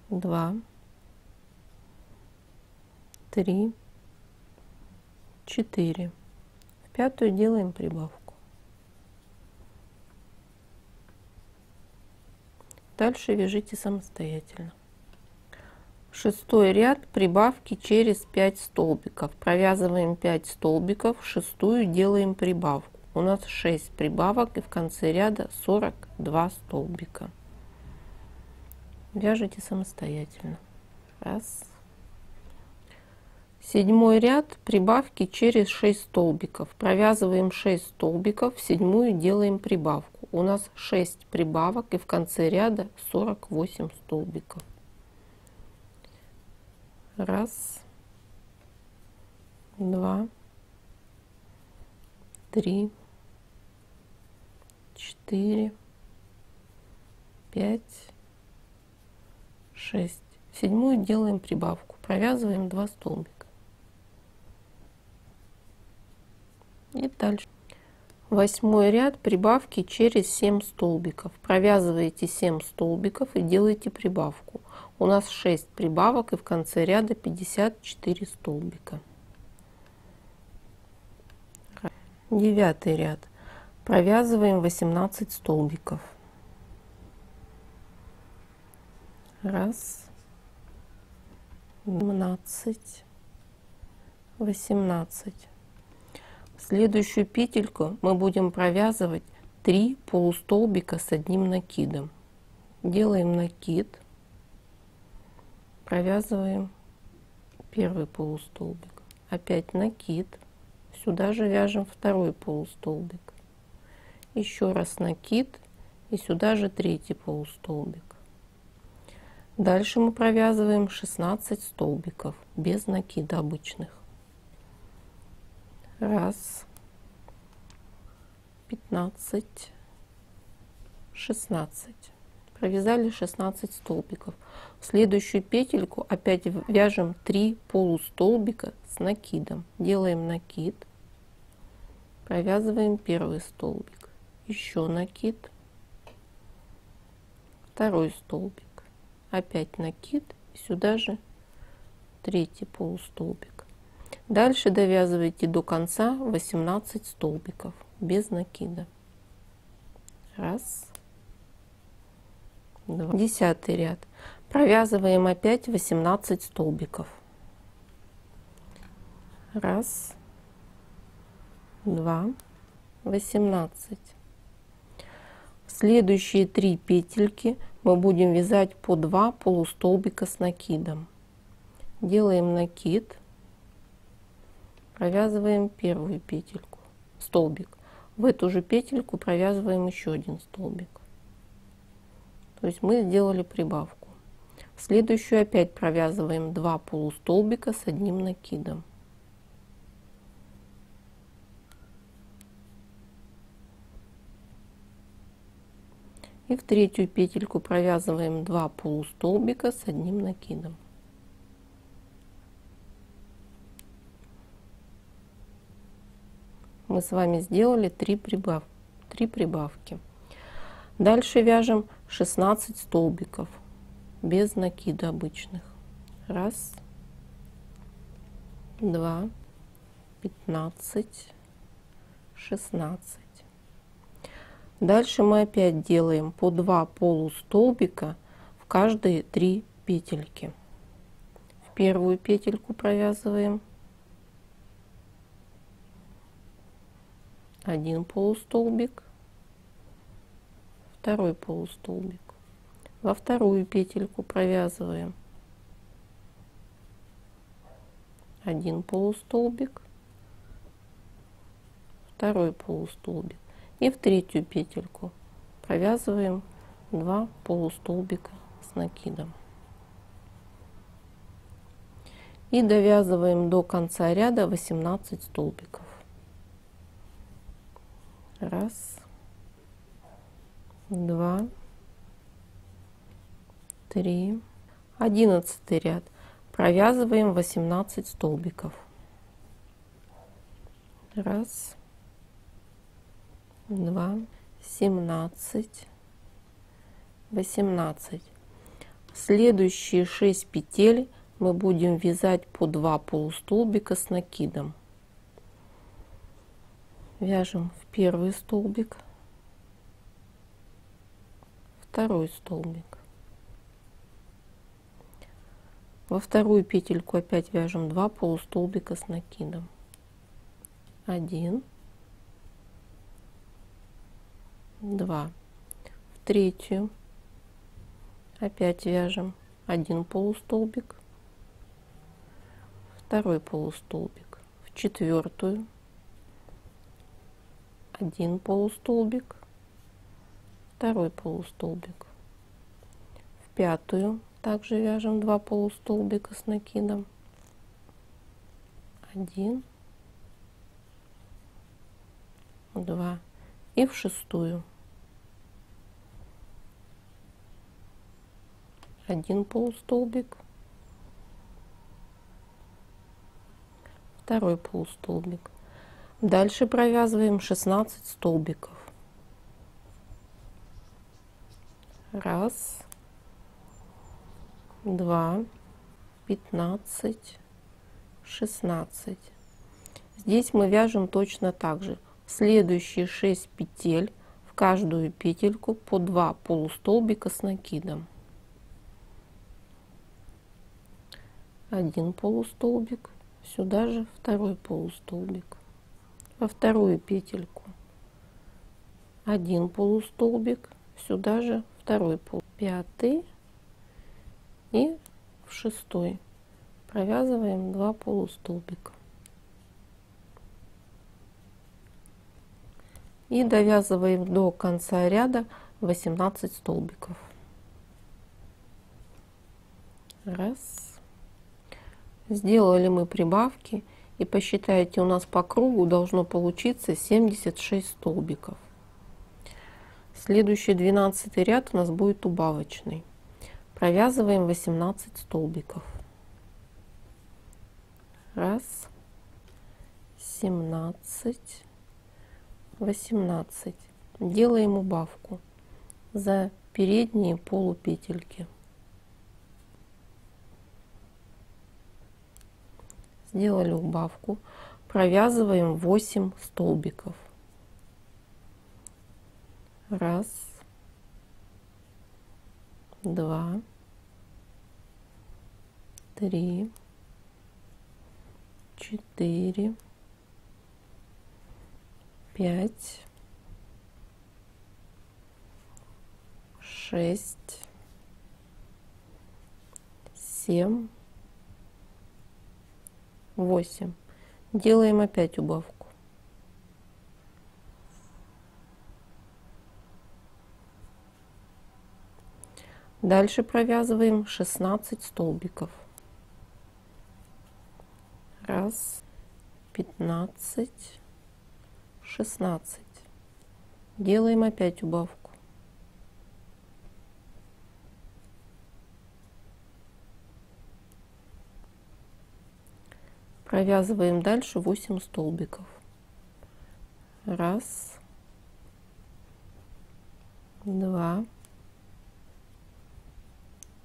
два, три, 4. В пятую делаем прибавку. Дальше вяжите самостоятельно. Шестой ряд прибавки через 5 столбиков. Провязываем 5 столбиков, в шестую делаем прибавку. У нас 6 прибавок и в конце ряда 42 столбика. Вяжите самостоятельно. Раз. Седьмой ряд прибавки через 6 столбиков. Провязываем 6 столбиков, в седьмую делаем прибавку. У нас 6 прибавок и в конце ряда 48 столбиков. Раз, два, три, 4, 5, 6. В седьмую делаем прибавку. Провязываем 2 столбика. И дальше. Восьмой ряд прибавки через 7 столбиков. Провязываете 7 столбиков и делаете прибавку. У нас 6 прибавок и в конце ряда 54 столбика. Девятый ряд. Провязываем 18 столбиков. Раз, 17, 18. В следующую петельку мы будем провязывать 3 полустолбика с одним накидом. Делаем накид, провязываем первый полустолбик, опять накид, сюда же вяжем второй полустолбик, еще раз накид и сюда же третий полустолбик. Дальше мы провязываем 16 столбиков без накида обычных. Раз, 15, 16. Провязали 16 столбиков. В следующую петельку опять вяжем 3 полустолбика с накидом. Делаем накид, провязываем первый столбик, еще накид, второй столбик, опять накид, и сюда же третий полустолбик. Дальше довязывайте до конца 18 столбиков без накида. Раз, два. Десятый ряд. Провязываем опять 18 столбиков. Раз, два, 18. Следующие 3 петельки мы будем вязать по 2 полустолбика с накидом. Делаем накид, провязываем первую петельку, столбик. В эту же петельку провязываем еще один столбик. То есть мы сделали прибавку. В следующую опять провязываем 2 полустолбика с одним накидом. И в третью петельку провязываем 2 полустолбика с одним накидом. Мы с вами сделали 3 прибавки. Дальше вяжем 16 столбиков без накида обычных. 1, 2, 15, 16. Дальше мы опять делаем по 2 полустолбика в каждые 3 петельки. В первую петельку провязываем 1 полустолбик, второй полустолбик. Во вторую петельку провязываем 1 полустолбик, второй полустолбик. И в третью петельку провязываем 2 полустолбика с накидом. И довязываем до конца ряда 18 столбиков. 1, 2, 3, 11 ряд. Провязываем 18 столбиков. 1, 2, 17, 18. Следующие 6 петель мы будем вязать по 2 полустолбика с накидом. Вяжем в первый столбик, второй столбик. Во вторую петельку опять вяжем 2 полустолбика с накидом. 1, 2. В третью опять вяжем 1 полустолбик, второй полустолбик. В четвертую 1 полустолбик, второй полустолбик. В пятую также вяжем 2 полустолбика с накидом. 1, 2. И в шестую 1 полустолбик, второй полустолбик. Дальше провязываем 16 столбиков. 1, 2, 15, 16. Здесь мы вяжем точно так же. Следующие 6 петель в каждую петельку по 2 полустолбика с накидом. 1 полустолбик, сюда же второй полустолбик. Во вторую петельку 1 полустолбик, сюда же второй полустолбик. Пятый и в шестой провязываем 2 полустолбика. И довязываем до конца ряда 18 столбиков. 1. Сделали мы прибавки, и посчитайте, у нас по кругу должно получиться 76 столбиков. Следующий 12 ряд у нас будет убавочный. Провязываем 18 столбиков. 1, 17, 18. Делаем убавку за передние полупетельки. Сделали убавку, провязываем 8 столбиков. 1, 2, 3, 4, 5, 6, 7, 8. Делаем опять убавку. Дальше провязываем 16 столбиков. 1, 15, 16. Делаем опять убавку. Провязываем дальше 8 столбиков. 1, 2,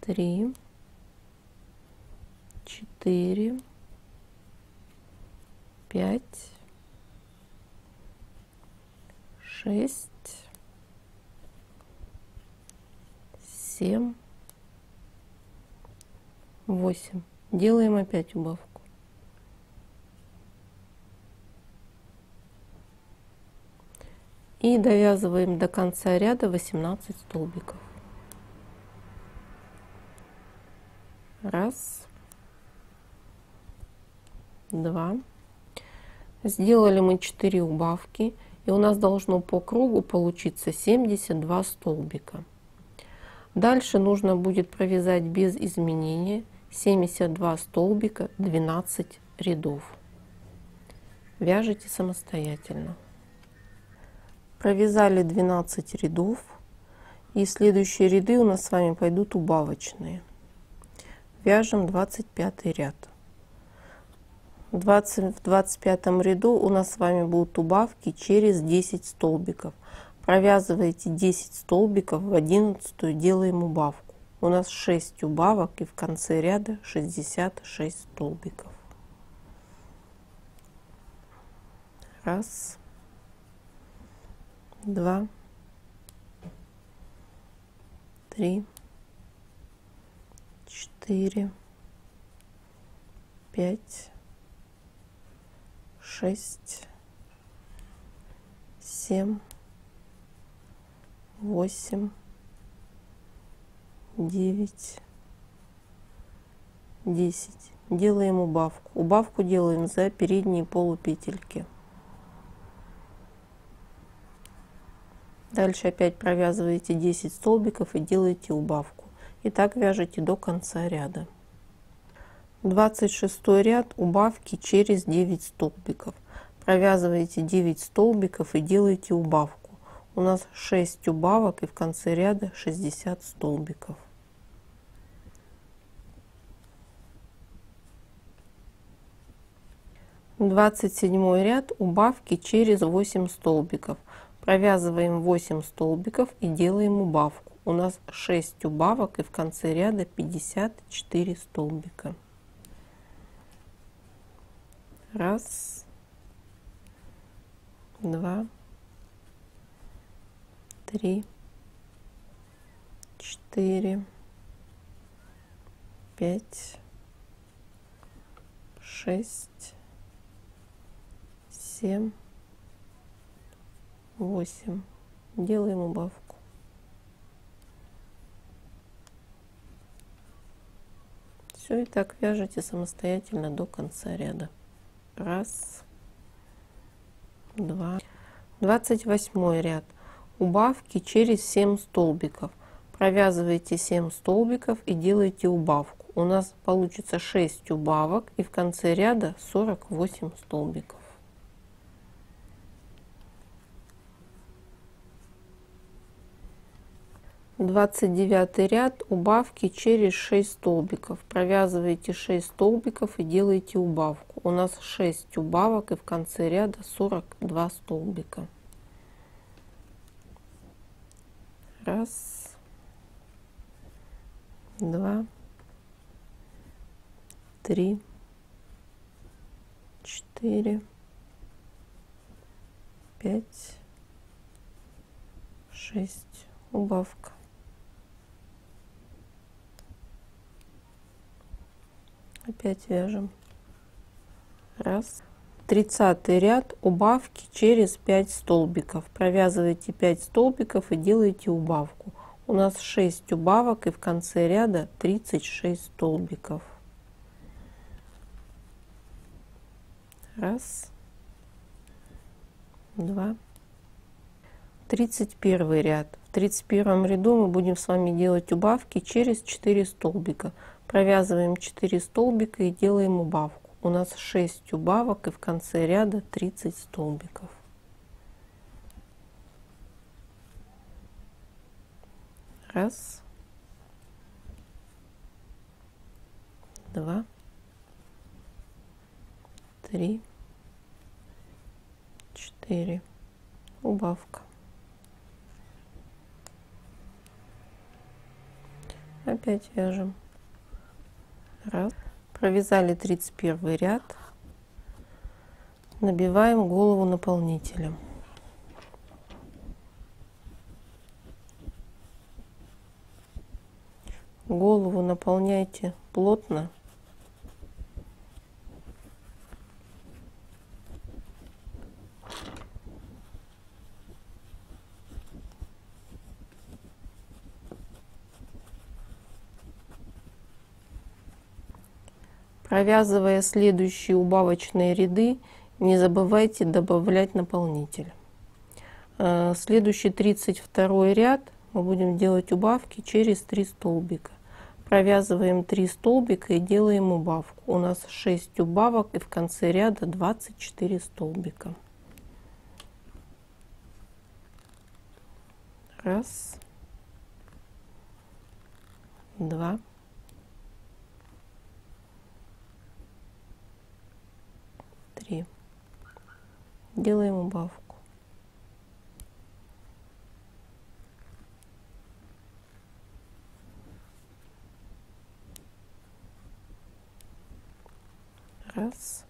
3, 4, 5, 6, 7, 8. Делаем опять убавку. И довязываем до конца ряда 18 столбиков. 1, 2. Сделали мы 4 убавки, и у нас должно по кругу получиться 72 столбика. Дальше нужно будет провязать без изменения 72 столбика, 12 рядов. Вяжите самостоятельно. Провязали 12 рядов, и следующие ряды у нас с вами пойдут убавочные. Вяжем 25 ряд. В 25 ряду у нас с вами будут убавки через 10 столбиков. Провязываете 10 столбиков, в 11 делаем убавку. У нас 6 убавок, и в конце ряда 66 столбиков. 1, 2, 3, 4, 5, 6, 7, 8, 9, 10. Делаем убавку. Убавку делаем за передние полупетельки. Дальше опять провязываете 10 столбиков и делаете убавку. И так вяжете до конца ряда. 26 ряд, убавки через 9 столбиков. Провязываете 9 столбиков и делаете убавку. У нас 6 убавок, и в конце ряда 60 столбиков. Двадцать 27 ряд, убавки через 8 столбиков. Провязываем 8 столбиков и делаем убавку. У нас 6 убавок, и в конце ряда 54 столбика. 1, 2, 3, 4, 5, 6, 7, 8. Делаем убавку. Все, и так вяжете самостоятельно до конца ряда. 1, 2. 28 ряд. Убавки через 7 столбиков. Провязываете 7 столбиков и делаете убавку. У нас получится 6 убавок, и в конце ряда 48 столбиков. 29 ряд, убавки через 6 столбиков. Провязываете 6 столбиков и делаете убавку. У нас 6 убавок, и в конце ряда 42 столбика. 1, 2, 3, 4, 5, 6. Убавка. Опять вяжем. 1. 30 ряд, убавки через 5 столбиков. Провязываете 5 столбиков и делаете убавку. У нас 6 убавок и в конце ряда 36 столбиков. Раз, два. 31 ряд. В 31 ряду мы будем с вами делать убавки через 4 столбика. Провязываем 4 столбика и делаем убавку. У нас 6 убавок и в конце ряда 30 столбиков. Раз, два, три, 4. Убавка. Опять вяжем. Раз. Провязали 31 ряд. Набиваем голову наполнителем. Голову наполняйте плотно. Провязывая следующие убавочные ряды, не забывайте добавлять наполнитель. Следующий 32 ряд мы будем делать убавки через 3 столбика. Провязываем 3 столбика и делаем убавку. У нас 6 убавок и в конце ряда 24 столбика. Раз, два, три. Делаем убавку. Раз.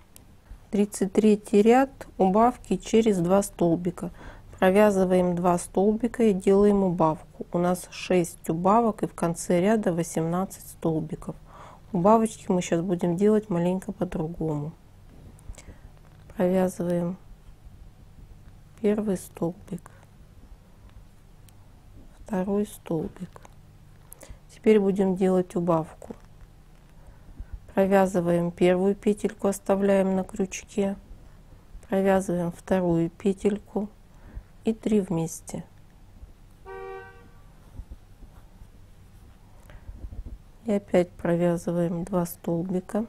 33 ряд убавки через 2 столбика. Провязываем 2 столбика и делаем убавку. У нас 6 убавок и в конце ряда 18 столбиков. Убавочки мы сейчас будем делать маленько по-другому. Провязываем первый столбик, второй столбик. Теперь будем делать убавку. Провязываем первую петельку, оставляем на крючке, провязываем вторую петельку и 3 вместе. И опять провязываем 2 столбика.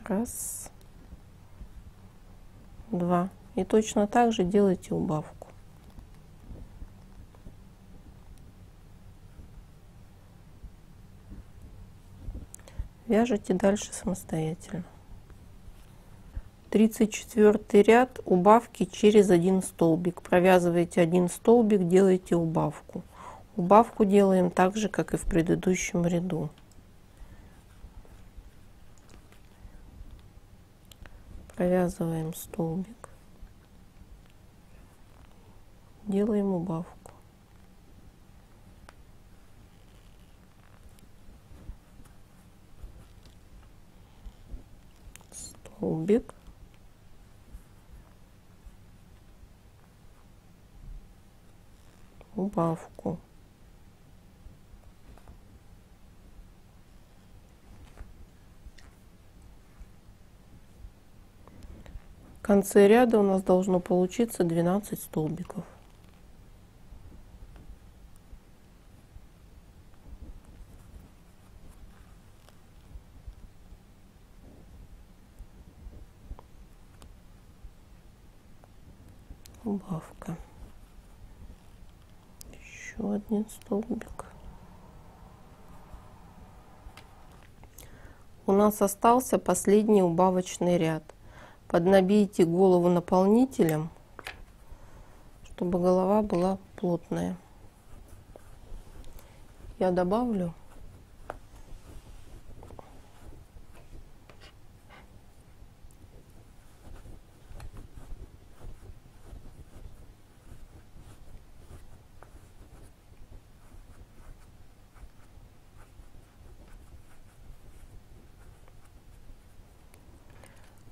Раз, два. И точно так же делайте убавку. Вяжите дальше самостоятельно. 34 ряд убавки через 1 столбик. Провязываете 1 столбик, делаете убавку. Убавку делаем так же, как и в предыдущем ряду. Провязываем столбик, делаем убавку. Столбик, убавку. В конце ряда у нас должно получиться 12 столбиков. Убавка. Еще 1 столбик. У нас остался последний убавочный ряд. Поднабейте голову наполнителем, чтобы голова была плотная. Я добавлю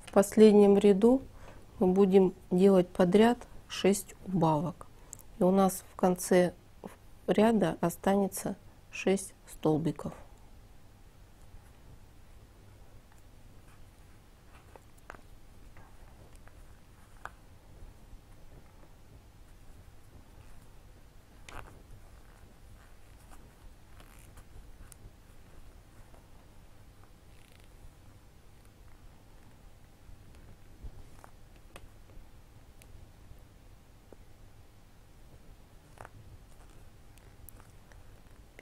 в последнем ряду мы будем делать подряд 6 убавок. И у нас в конце ряда останется 6 столбиков.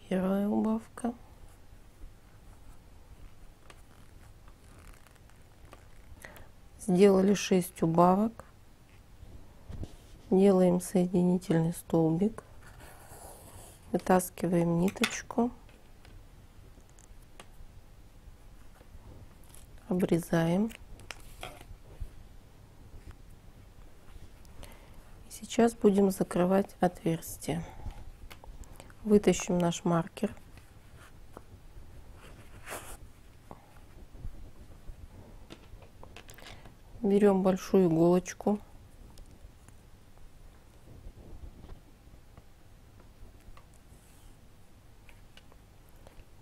Первая убавка. Сделали 6 убавок. Делаем соединительный столбик. Вытаскиваем ниточку. Обрезаем. И сейчас будем закрывать отверстие. Вытащим наш маркер. Берем большую иголочку.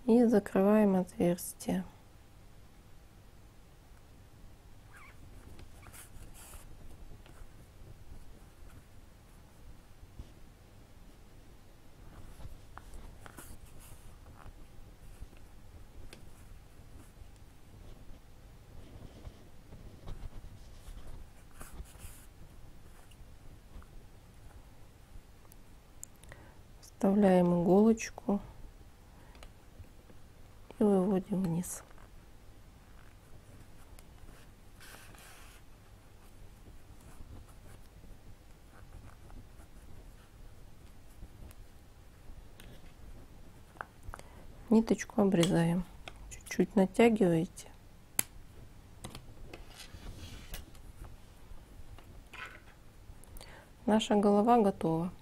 И закрываем отверстие. Вставляем иголочку и выводим вниз. Ниточку обрезаем. Чуть-чуть натягиваете. Наша голова готова.